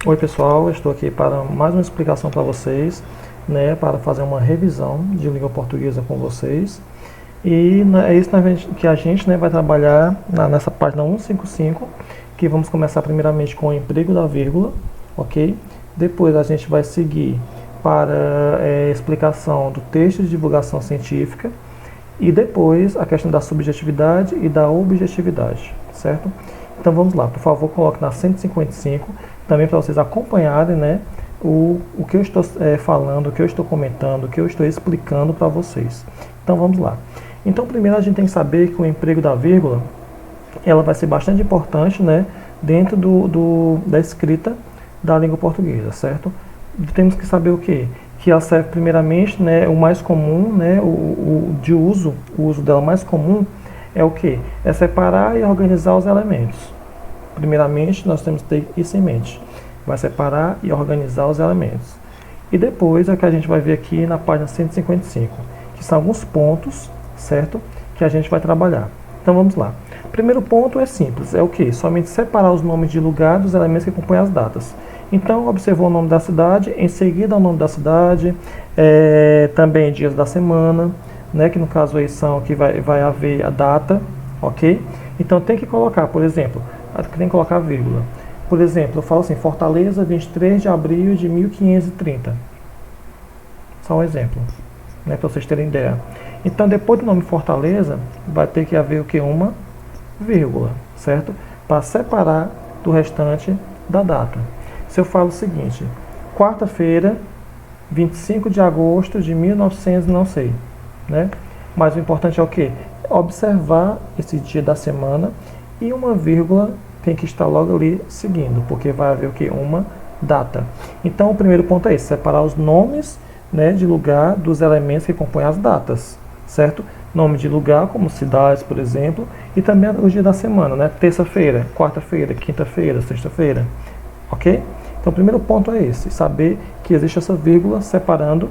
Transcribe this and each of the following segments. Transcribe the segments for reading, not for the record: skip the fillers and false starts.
Oi pessoal, eu estou aqui para mais uma explicação para vocês, né, para fazer uma revisão de língua portuguesa com vocês. E é isso que a gente, né, vai trabalhar nessa página 155, que vamos começar primeiramente com o emprego da vírgula, ok? Depois a gente vai seguir para explicação do texto de divulgação científica e depois a questão da subjetividade e da objetividade, certo? Então vamos lá, por favor, coloque na 155, também para vocês acompanharem, né, o que eu estou falando, o que eu estou comentando, o que eu estou explicando para vocês. Então vamos lá. Então primeiro a gente tem que saber que o emprego da vírgula, ela vai ser bastante importante, né, dentro da escrita da língua portuguesa, certo? Temos que saber o quê? Que ela serve primeiramente, né, o mais comum, né, o uso dela mais comum é o quê? É separar e organizar os elementos. Primeiramente, nós temos que ter isso em mente. Vai separar e organizar os elementos. E depois é o que a gente vai ver aqui na página 155, que são alguns pontos, certo? Que a gente vai trabalhar. Então vamos lá. O primeiro ponto é simples, é o quê? Somente separar os nomes de lugar dos elementos que compõem as datas. Então, observou o nome da cidade, em seguida o nome da cidade, também dias da semana, né, que no caso aí são que vai haver a data, ok? Então tem que colocar, por exemplo, tem que colocar vírgula. Por exemplo, eu falo assim, Fortaleza, 23 de abril de 1530. Só um exemplo, né, para vocês terem ideia. Então, depois do nome Fortaleza, vai ter que haver o que? Uma vírgula, certo? Para separar do restante da data. Se eu falo o seguinte, quarta-feira, 25 de agosto de 1900, não sei, né? Mas o importante é o quê? Observar esse dia da semana e uma vírgula tem que estar logo ali seguindo, porque vai haver o quê? Uma data. Então, o primeiro ponto é esse, separar os nomes, né, de lugar dos elementos que compõem as datas, certo? Nome de lugar, como cidades, por exemplo, e também o dia da semana, né? Terça-feira, quarta-feira, quinta-feira, sexta-feira, ok? Então, o primeiro ponto é esse, saber que existe essa vírgula separando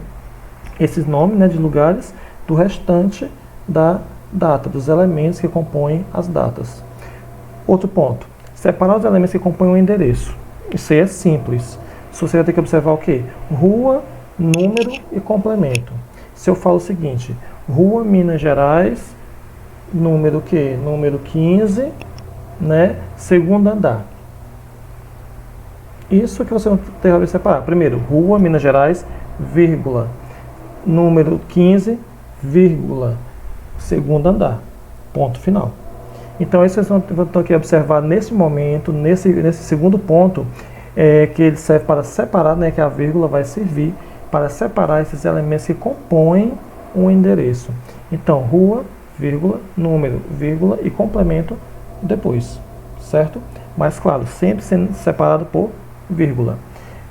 esses nomes, né, de lugares do restante da data, dos elementos que compõem as datas. Outro ponto, separar os elementos que compõem o endereço. Isso aí é simples. Você vai ter que observar o quê? Rua, número e complemento. Se eu falo o seguinte, Rua Minas Gerais, número o quê? Número 15, né, segundo andar. Isso que você vai ter que separar. Primeiro, Rua Minas Gerais, vírgula, número 15, vírgula, segundo andar, ponto final. Então, isso vocês vão ter que observar nesse momento, nesse segundo ponto, que ele serve para separar, né, que a vírgula vai servir para separar esses elementos que compõem um endereço. Então, rua, vírgula, número, vírgula e complemento depois, certo? Mas, claro, sempre sendo separado por vírgula.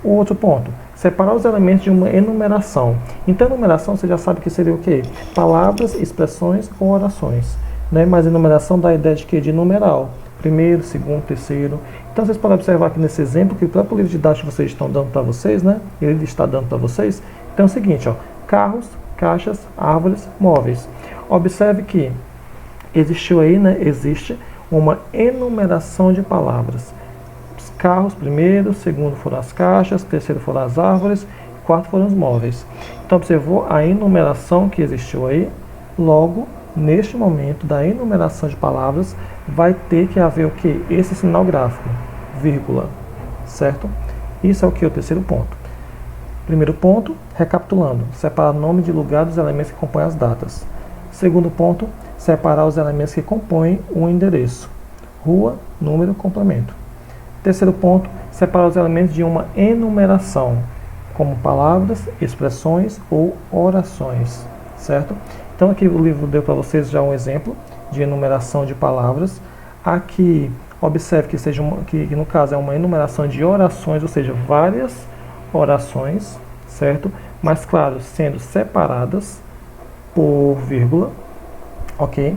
O outro ponto, separar os elementos de uma enumeração. Então, enumeração você já sabe que seria o quê? Palavras, expressões ou orações. Né? Mas enumeração dá a ideia de quê? De numeral. Primeiro, segundo, terceiro. Então, vocês podem observar aqui nesse exemplo que o próprio livro didático que vocês estão dando para vocês, né? Ele está dando para vocês. Então, é o seguinte, ó, carros, caixas, árvores, móveis. Observe que existiu aí, né? Existe uma enumeração de palavras. Os carros primeiro, segundo foram as caixas, terceiro foram as árvores, quarto foram os móveis. Então, observou a enumeração que existiu aí? Logo, neste momento da enumeração de palavras, vai ter que haver o que? Esse sinal gráfico, vírgula, certo? Isso é o que? O terceiro ponto. Primeiro ponto, recapitulando, separar nome de lugar dos elementos que compõem as datas. Segundo ponto, separar os elementos que compõem um endereço, rua, número, complemento. Terceiro ponto, separar os elementos de uma enumeração, como palavras, expressões ou orações, certo? Então aqui o livro deu para vocês já um exemplo de enumeração de palavras. Aqui, observe que no caso é uma enumeração de orações, ou seja, várias orações, certo? Mas claro, sendo separadas por vírgula, ok?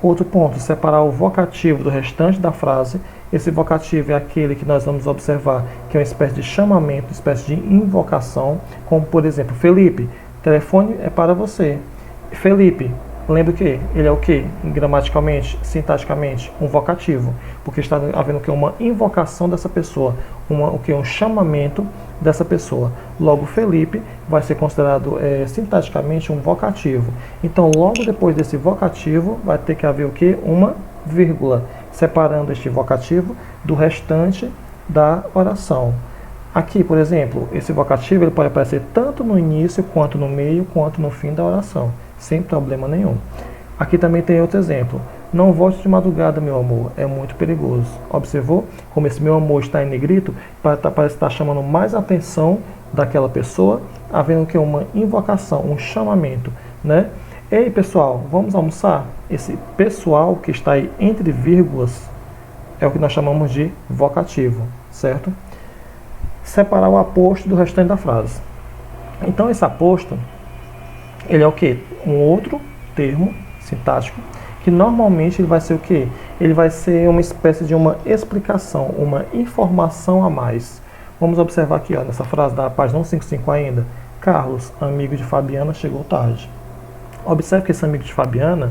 Outro ponto, separar o vocativo do restante da frase. Esse vocativo é aquele que nós vamos observar que é uma espécie de chamamento, uma espécie de invocação, como por exemplo, Felipe, telefone é para você. Felipe, Lembra que ele é o que? Gramaticalmente, sintaticamente, um vocativo, porque está havendo o que? Uma invocação dessa pessoa, o que? Um chamamento dessa pessoa. Logo, Felipe vai ser considerado sintaticamente um vocativo. Então, logo depois desse vocativo, vai ter que haver o que? Uma vírgula, separando este vocativo do restante da oração. Aqui, por exemplo, esse vocativo ele pode aparecer tanto no início, quanto no meio, quanto no fim da oração, sem problema nenhum. Aqui também tem outro exemplo. Não volte de madrugada, meu amor, é muito perigoso. Observou como esse meu amor está em negrito? Parece estar chamando mais atenção daquela pessoa, havendo que uma invocação, um chamamento, né? Ei, pessoal, vamos almoçar? Esse pessoal que está aí entre vírgulas é o que nós chamamos de vocativo, certo? Separar o aposto do restante da frase. Então, esse aposto, ele é o que? Um outro termo sintático, que normalmente ele vai ser o que? Ele vai ser uma espécie de uma explicação, uma informação a mais. Vamos observar aqui, ó, nessa frase da página 155 ainda. Carlos, amigo de Fabiana, chegou tarde. Observe que esse amigo de Fabiana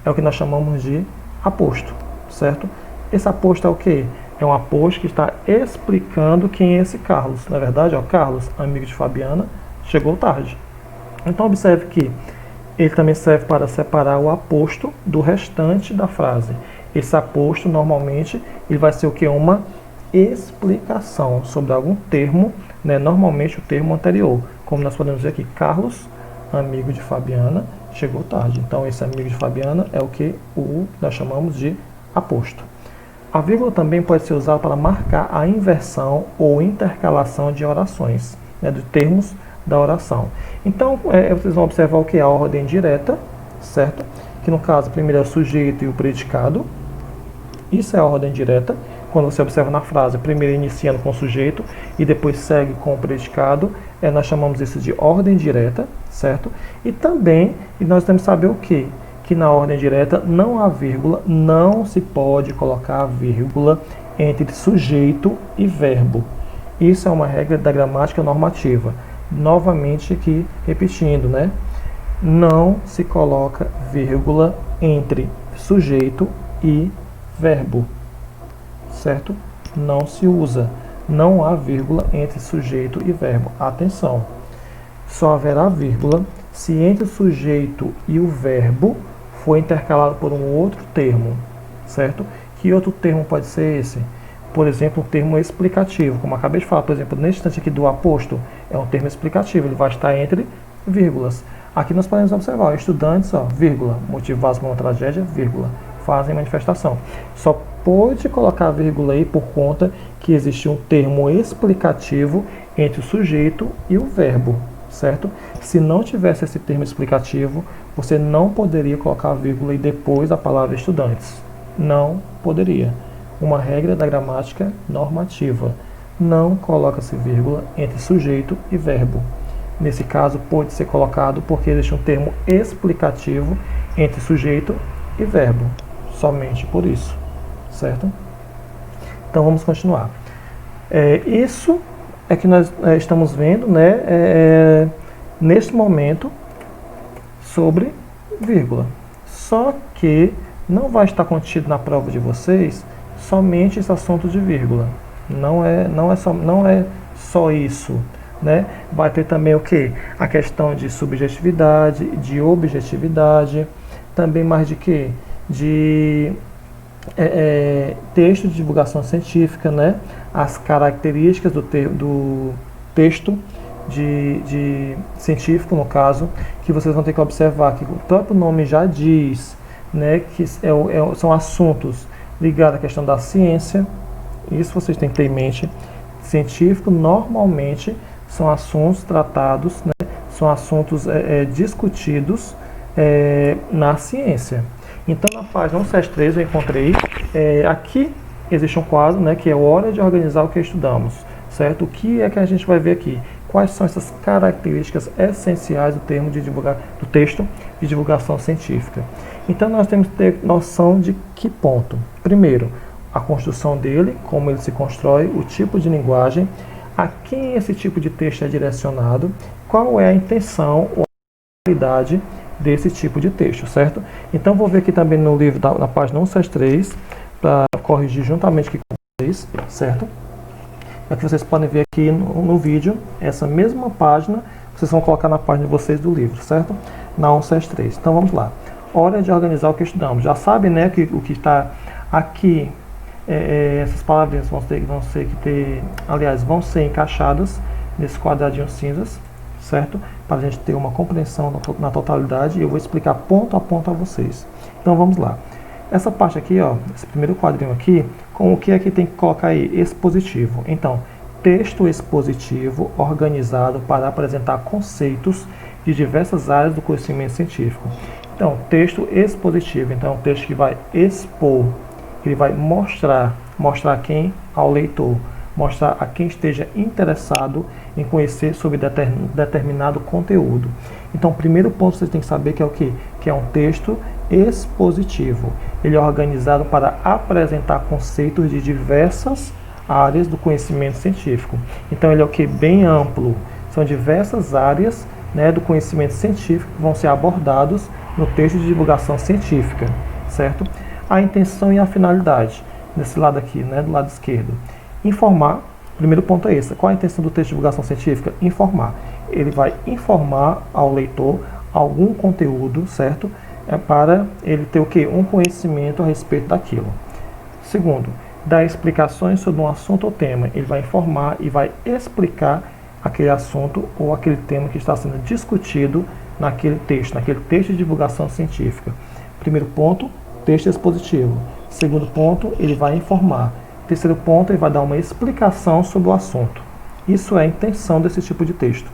é o que nós chamamos de aposto, certo? Esse aposto é o que? É um aposto que está explicando quem é esse Carlos. Na verdade, ó, Carlos, amigo de Fabiana, chegou tarde. Então, observe que ele também serve para separar o aposto do restante da frase. Esse aposto, normalmente, ele vai ser o que? Uma explicação sobre algum termo, né? Normalmente o termo anterior. Como nós podemos dizer aqui, Carlos, amigo de Fabiana, chegou tarde. Então, esse amigo de Fabiana é o que nós chamamos de aposto. A vírgula também pode ser usada para marcar a inversão ou intercalação de orações, né, de termos da oração. Então, vocês vão observar o que é a ordem direta, certo? Que no caso, primeiro é o sujeito e o predicado. Isso é a ordem direta. Quando você observa na frase, primeiro iniciando com o sujeito e depois segue com o predicado, nós chamamos isso de ordem direta, certo? E também, nós temos que saber o quê? Que na ordem direta não há vírgula, não se pode colocar vírgula entre sujeito e verbo. Isso é uma regra da gramática normativa. Novamente aqui repetindo, né? Não se coloca vírgula entre sujeito e verbo, certo? Não se usa. Não há vírgula entre sujeito e verbo. Atenção! Só haverá vírgula se entre o sujeito e o verbo for intercalado por um outro termo, certo? Que outro termo pode ser esse? Por exemplo, um termo explicativo, como eu acabei de falar, por exemplo, nesse instante aqui do aposto, é um termo explicativo, ele vai estar entre vírgulas. Aqui nós podemos observar, estudantes, ó, vírgula, motivados por uma tragédia, vírgula, fazem manifestação. Só pode colocar vírgula aí por conta que existe um termo explicativo entre o sujeito e o verbo, certo? Se não tivesse esse termo explicativo, você não poderia colocar vírgula e depois da palavra estudantes. Não poderia. Uma regra da gramática normativa. Não coloca-se vírgula entre sujeito e verbo. Nesse caso, pode ser colocado porque existe um termo explicativo entre sujeito e verbo. Somente por isso, certo? Então, vamos continuar. Isso é que nós estamos vendo, né, neste momento, sobre vírgula. Só que não vai estar contido na prova de vocês somente esse assunto de vírgula. Não é só isso, né? Vai ter também o que? A questão de subjetividade, de objetividade, também mais de quê? De texto de divulgação científica, né? As características do texto de científico, no caso, que vocês vão ter que observar que o próprio nome já diz, né, que são assuntos ligados à questão da ciência. Isso vocês têm que ter em mente. Científico normalmente são assuntos tratados, né, são assuntos discutidos na ciência. Então, na página 173 eu encontrei, aqui existe um quadro, né, que é hora de organizar o que estudamos, certo? O que é que a gente vai ver aqui? Quais são essas características essenciais do texto de divulgação científica? Então, nós temos que ter noção de que ponto? Primeiro, a construção dele, como ele se constrói, o tipo de linguagem, a quem esse tipo de texto é direcionado, qual é a intenção ou a finalidade desse tipo de texto, certo? Então vou ver aqui também no livro, na página 173, para corrigir juntamente aqui com vocês, certo? Aqui vocês podem ver aqui no vídeo, essa mesma página, vocês vão colocar na página de vocês do livro, certo? Na 173. Então vamos lá. Hora de organizar o que estudamos. Já sabem, né, que o que está aqui, essas palavrinhas vão ser encaixadas nesse quadradinho cinzas, certo? Para a gente ter uma compreensão na totalidade, e eu vou explicar ponto a ponto a vocês. Então vamos lá. Essa parte aqui, ó, esse primeiro quadrinho aqui, com o que é que tem que colocar aí? Expositivo. Então, texto expositivo organizado para apresentar conceitos de diversas áreas do conhecimento científico. Então, texto expositivo. Então, é um texto que vai expor, ele vai mostrar a quem? Ao leitor. Mostrar a quem esteja interessado em conhecer sobre determinado conteúdo. Então, o primeiro ponto que você tem que saber que é o quê? Que é um texto expositivo. Ele é organizado para apresentar conceitos de diversas áreas do conhecimento científico. Então, ele é o quê? Bem amplo. São diversas áreas, né, do conhecimento científico que vão ser abordados no texto de divulgação científica, certo? A intenção e a finalidade, nesse lado aqui, né, do lado esquerdo. Informar, primeiro ponto é esse. Qual a intenção do texto de divulgação científica? Informar. Ele vai informar ao leitor algum conteúdo, certo? Para ele ter o quê? Um conhecimento a respeito daquilo. Segundo, dar explicações sobre um assunto ou tema. Ele vai informar e vai explicar aquele assunto ou aquele tema que está sendo discutido naquele texto de divulgação científica. Primeiro ponto, texto expositivo. Segundo ponto, ele vai informar. Terceiro ponto, ele vai dar uma explicação sobre o assunto. Isso é a intenção desse tipo de texto.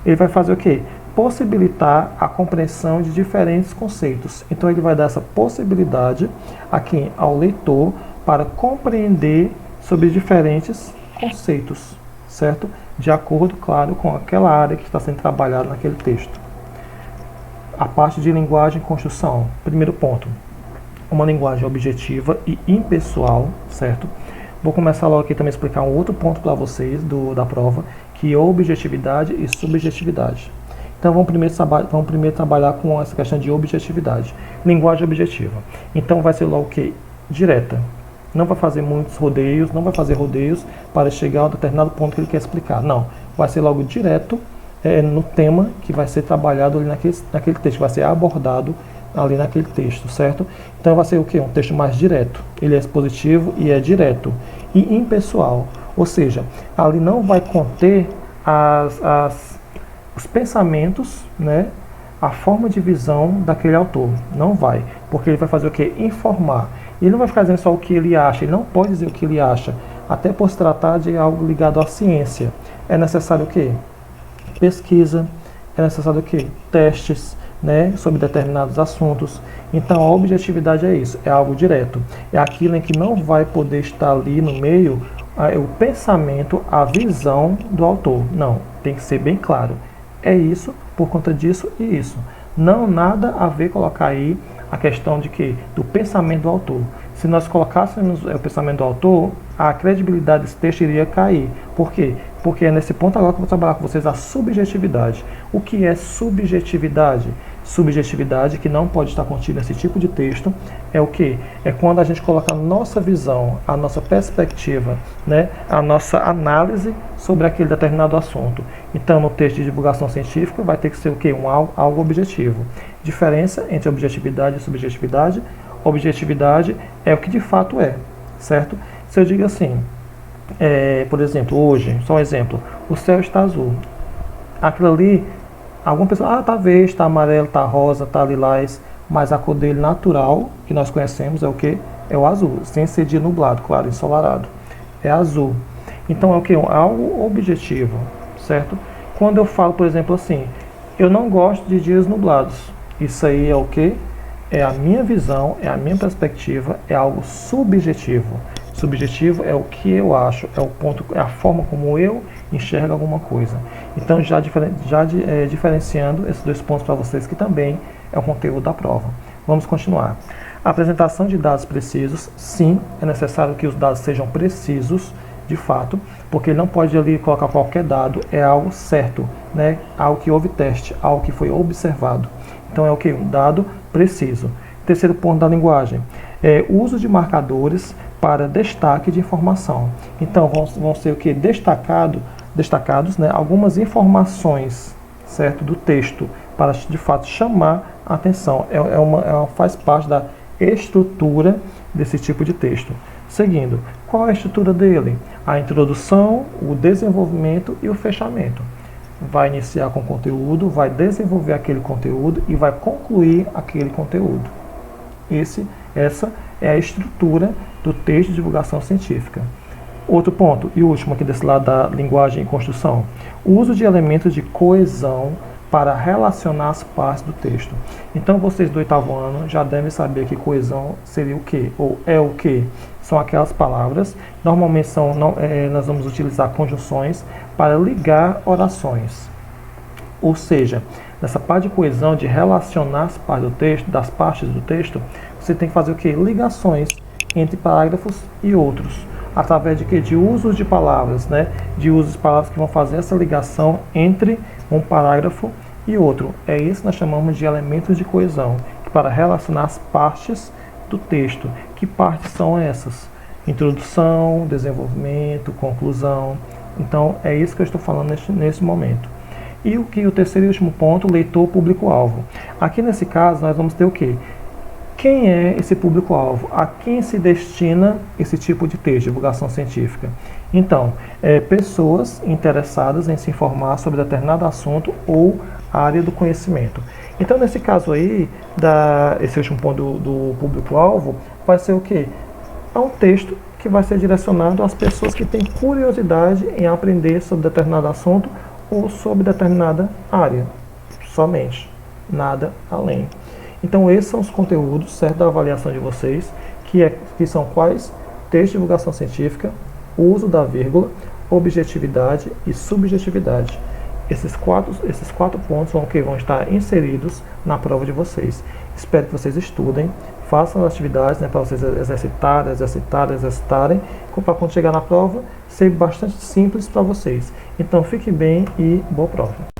Ele vai fazer o quê? Possibilitar a compreensão de diferentes conceitos. Então, ele vai dar essa possibilidade aqui ao leitor para compreender sobre diferentes conceitos, certo? De acordo, claro, com aquela área que está sendo trabalhada naquele texto. A parte de linguagem e construção. Primeiro ponto, uma linguagem objetiva e impessoal, certo? Vou começar logo aqui também a explicar um outro ponto para vocês da prova, que é objetividade e subjetividade. Então vamos primeiro trabalhar com essa questão de objetividade. Linguagem objetiva. Então vai ser logo o que? Direta. Não vai fazer muitos rodeios, não vai fazer rodeios para chegar a um determinado ponto que ele quer explicar. Não, vai ser logo direto no tema que vai ser trabalhado ali naquele texto, que vai ser abordado ali naquele texto, certo? Então vai ser o quê? Um texto mais direto. Ele é expositivo e é direto. E impessoal, ou seja, ali não vai conter os pensamentos, né? A forma de visão daquele autor. Não vai, porque ele vai fazer o quê? Informar. Ele não vai ficar dizendo só o que ele acha, ele não pode dizer o que ele acha, até por se tratar de algo ligado à ciência. É necessário o quê? Pesquisa, é necessário o quê? Testes, né, sobre determinados assuntos. Então a objetividade é isso, é algo direto. É aquilo em que não vai poder estar ali no meio o pensamento, a visão do autor. Não, tem que ser bem claro. É isso, por conta disso e isso. Não nada a ver colocar aí a questão de que do pensamento do autor. Se nós colocássemos o pensamento do autor, a credibilidade desse texto iria cair. Por quê? Porque é nesse ponto agora que eu vou trabalhar com vocês a subjetividade. O que é subjetividade? Subjetividade, que não pode estar contida nesse tipo de texto, é o que? É quando a gente coloca a nossa visão, a nossa perspectiva, né, a nossa análise sobre aquele determinado assunto. Então, no texto de divulgação científica, vai ter que ser o que? Algo objetivo. Diferença entre objetividade e subjetividade. Objetividade é o que de fato é, certo? Se eu digo assim, por exemplo, hoje, só um exemplo, o céu está azul. Aquilo ali, alguma pessoa, tá verde, está amarelo, está rosa, está lilás, mas a cor dele natural, que nós conhecemos, é o que? É o azul, sem ser dia nublado, claro, ensolarado. É azul. Então é o que? Algo objetivo, certo? Quando eu falo, por exemplo, assim, eu não gosto de dias nublados. Isso aí é o que? É a minha visão, é a minha perspectiva, é algo subjetivo. Subjetivo é o que eu acho, é o ponto, é a forma como eu enxergo alguma coisa. Então, diferenciando esses dois pontos para vocês, que também é o conteúdo da prova. Vamos continuar. A apresentação de dados precisos, sim, é necessário que os dados sejam precisos, de fato, porque ele não pode ali colocar qualquer dado, é algo certo, né? Algo que houve teste, algo que foi observado. Então é o que? Um dado preciso. Terceiro ponto da linguagem, uso de marcadores para destaque de informação. Então vão ser o que? Destacados, né, algumas informações, certo, do texto, para de fato chamar a atenção. Faz parte da estrutura desse tipo de texto. Seguindo, qual é a estrutura dele? A introdução, o desenvolvimento e o fechamento. Vai iniciar com conteúdo, vai desenvolver aquele conteúdo e vai concluir aquele conteúdo. Essa é a estrutura do texto de divulgação científica. Outro ponto, e último aqui desse lado da linguagem e construção, o uso de elementos de coesão para relacionar as partes do texto. Então vocês do 8º ano já devem saber que coesão seria o quê? Ou é o quê? São aquelas palavras, normalmente nós vamos utilizar conjunções para ligar orações. Ou seja, nessa parte de coesão, de relacionar as partes do texto, das partes do texto, você tem que fazer o quê? Ligações entre parágrafos e outros. Através de quê? De usos de palavras, né? De usos de palavras que vão fazer essa ligação entre um parágrafo e outro. É isso que nós chamamos de elementos de coesão, para relacionar as partes do texto. Que partes são essas? Introdução, desenvolvimento, conclusão. Então, é isso que eu estou falando nesse momento. E o terceiro e último ponto, leitor público-alvo. Aqui nesse caso, nós vamos ter o quê? Quem é esse público-alvo? A quem se destina esse tipo de texto, divulgação científica? Então, pessoas interessadas em se informar sobre determinado assunto ou área do conhecimento. Então, nesse caso aí, esse último ponto do público-alvo, vai ser o quê? É um texto que vai ser direcionado às pessoas que têm curiosidade em aprender sobre determinado assunto ou sobre determinada área, somente, nada além. Então esses são os conteúdos, certo, da avaliação de vocês, que são quais? Texto de divulgação científica, uso da vírgula, objetividade e subjetividade. Esses quatro pontos vão estar inseridos na prova de vocês. Espero que vocês estudem, façam as atividades, né, para vocês exercitarem, para quando chegar na prova, ser bastante simples para vocês. Então fique bem e boa prova.